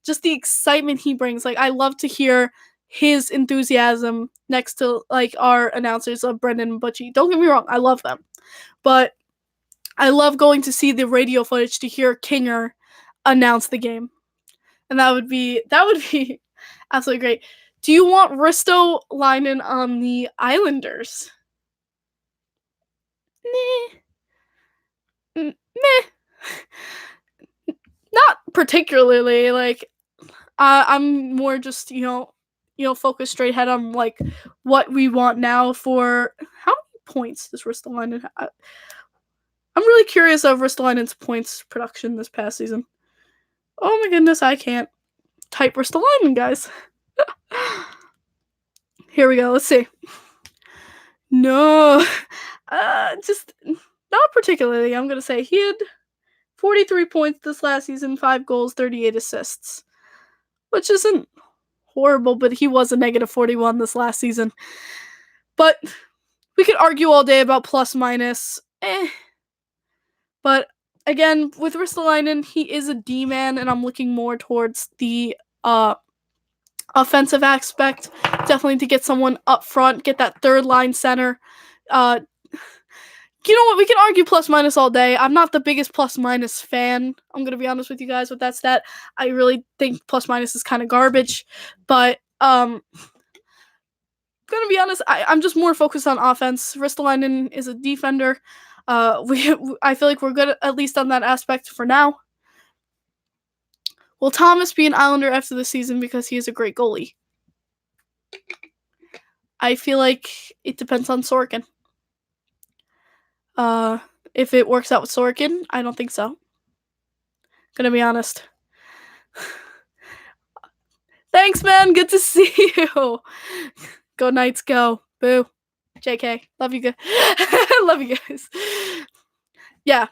A: Just the excitement he brings. Like, I love to hear his enthusiasm next to, like, our announcers of Brendan and Butchie. Don't get me wrong, I love them. But I love going to see the radio footage to hear Kinger announce the game. And that would be absolutely great. Do you want Ristolainen on the Islanders? Meh. Not particularly. Like, I'm more just focused straight ahead on like what we want now for how many points does Ristolainen have? I'm really curious of Ristolainen's points production this past season. Oh my goodness, I can't type Ristolainen, guys. Here we go. Let's see. No, just not particularly. I'm gonna say he had 43 points this last season, 5 goals, 38 assists, which isn't horrible, but he was a negative 41 this last season. But we could argue all day about plus minus. But again, with Ristolainen, he is a D-man, and I'm looking more towards the offensive aspect. Definitely to get someone up front, get that third line center. You know what? We can argue plus minus all day. I'm not the biggest plus minus fan. I'm going to be honest with you guys with that stat. I really think plus minus is kind of garbage. But going to be honest, I'm just more focused on offense. Ristolainen is a defender. I feel like we're good at least on that aspect for now. Will Thomas be an Islander after the season because he is a great goalie? I feel like it depends on Sorokin. If it works out with Sorokin, I don't think so. Gonna be honest. Thanks, man. Good to see you. Go Knights, go. Boo. JK. Love you guys. Love you guys. Yeah.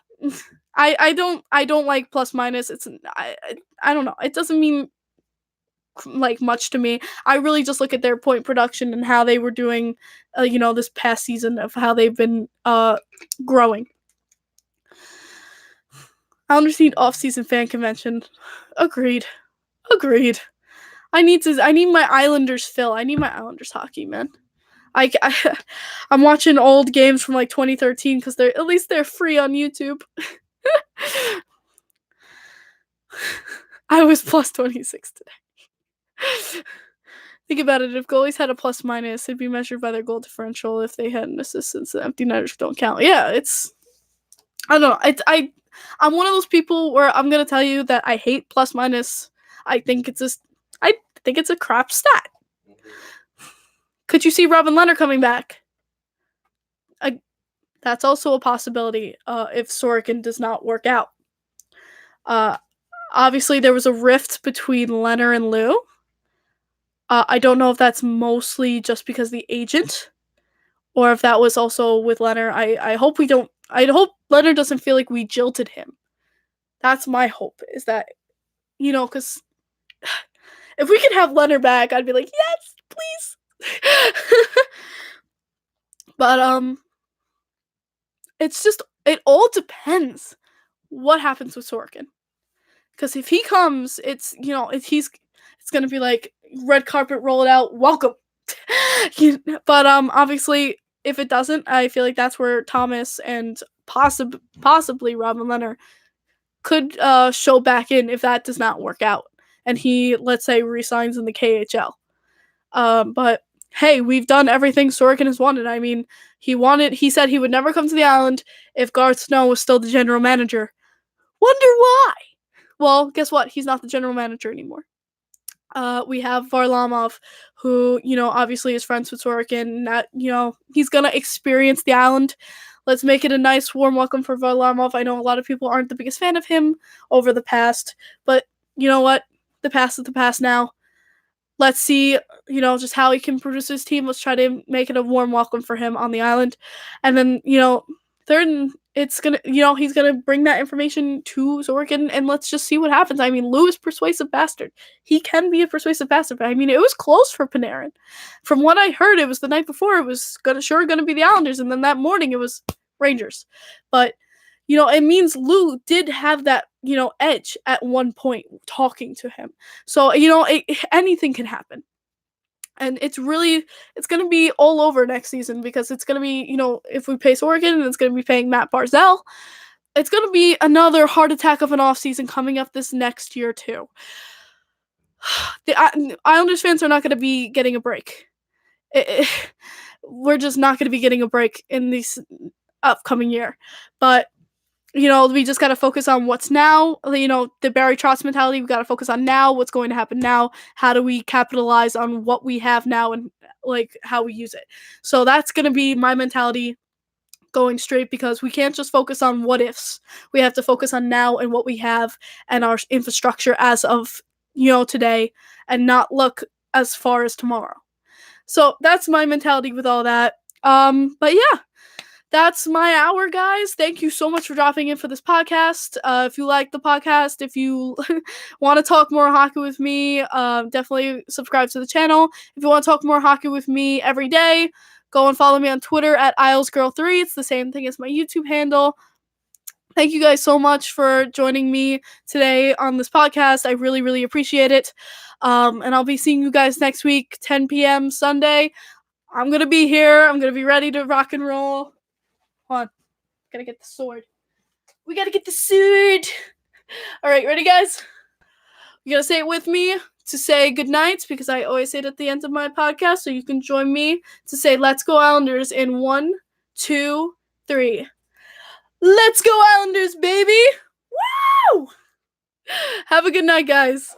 A: I don't like plus minus. It's I don't know. It doesn't mean like much to me. I really just look at their point production and how they were doing this past season of how they've been growing. Islanders need off-season fan convention. Agreed. I need my Islanders fill. I need my Islanders hockey, man. I'm watching old games from like 2013 because they're free on YouTube. I was plus 26 today. Think about it. If goalies had a plus minus, it'd be measured by their goal differential. If they had an assist, since the empty netters don't count. Yeah, I don't know. I'm one of those people where I'm gonna tell you that I hate plus minus. I think it's a crap stat. Could you see Robin Leonard coming back? That's also a possibility if Sorokin does not work out. Obviously, there was a rift between Leonard and Lou. I don't know if that's mostly just because the agent, or if that was also with Leonard. I hope Leonard doesn't feel like we jilted him. That's my hope, is that, because if we could have Leonard back, I'd be like, yes, please. But it all depends what happens with Sorokin. Because if he comes, it's gonna be like red carpet, roll it out, welcome. But obviously, if it doesn't, I feel like that's where Thomas and possibly Robin Leonard could show back in if that does not work out, and he, let's say, resigns in the KHL. But hey, we've done everything Sorokin has wanted. I mean, he said he would never come to the island if Garth Snow was still the general manager. Wonder why? Well, guess what? He's not the general manager anymore. We have Varlamov, who, obviously is friends with Sorokin. That, he's going to experience the island. Let's make it a nice, warm welcome for Varlamov. I know a lot of people aren't the biggest fan of him over the past, but you know what? The past is the past now. Let's see, just how he can produce his team. Let's try to make it a warm welcome for him on the island. And then, third and it's gonna, he's gonna bring that information to Zork, and let's just see what happens. I mean, Lou is persuasive bastard. He can be a persuasive bastard, but I mean, it was close for Panarin. From what I heard, it was the night before, it was gonna be the Islanders, and then that morning it was Rangers. But it means Lou did have that, edge at one point talking to him. So, anything can happen. And it's going to be all over next season, because it's going to be, if we pay Oregon, it's going to be paying Matt Barzal. It's going to be another heart attack of an offseason coming up this next year, too. The Islanders fans are not going to be getting a break. We're just not going to be getting a break in this upcoming year. But we just got to focus on what's now. The Barry Trotz mentality, we got to focus on now, what's going to happen now. How do we capitalize on what we have now, and how we use it? So that's going to be my mentality going straight, because we can't just focus on what ifs. We have to focus on now and what we have and our infrastructure as of, today, and not look as far as tomorrow. So that's my mentality with all that. But yeah. That's my hour, guys. Thank you so much for dropping in for this podcast. If you like the podcast, if you want to talk more hockey with me, definitely subscribe to the channel. If you want to talk more hockey with me every day, go and follow me on Twitter at IslesGirl3. It's the same thing as my YouTube handle. Thank you guys so much for joining me today on this podcast. I really, really appreciate it. And I'll be seeing you guys next week, 10 p.m. Sunday. I'm going to be here. I'm going to be ready to rock and roll. Hold on. Gotta get the sword. We gotta get the sword. Alright, ready, guys? You gotta say it with me to say goodnight, because I always say it at the end of my podcast, so you can join me to say let's go Islanders in 1, 2, 3. Let's go Islanders, baby! Woo! Have a good night, guys.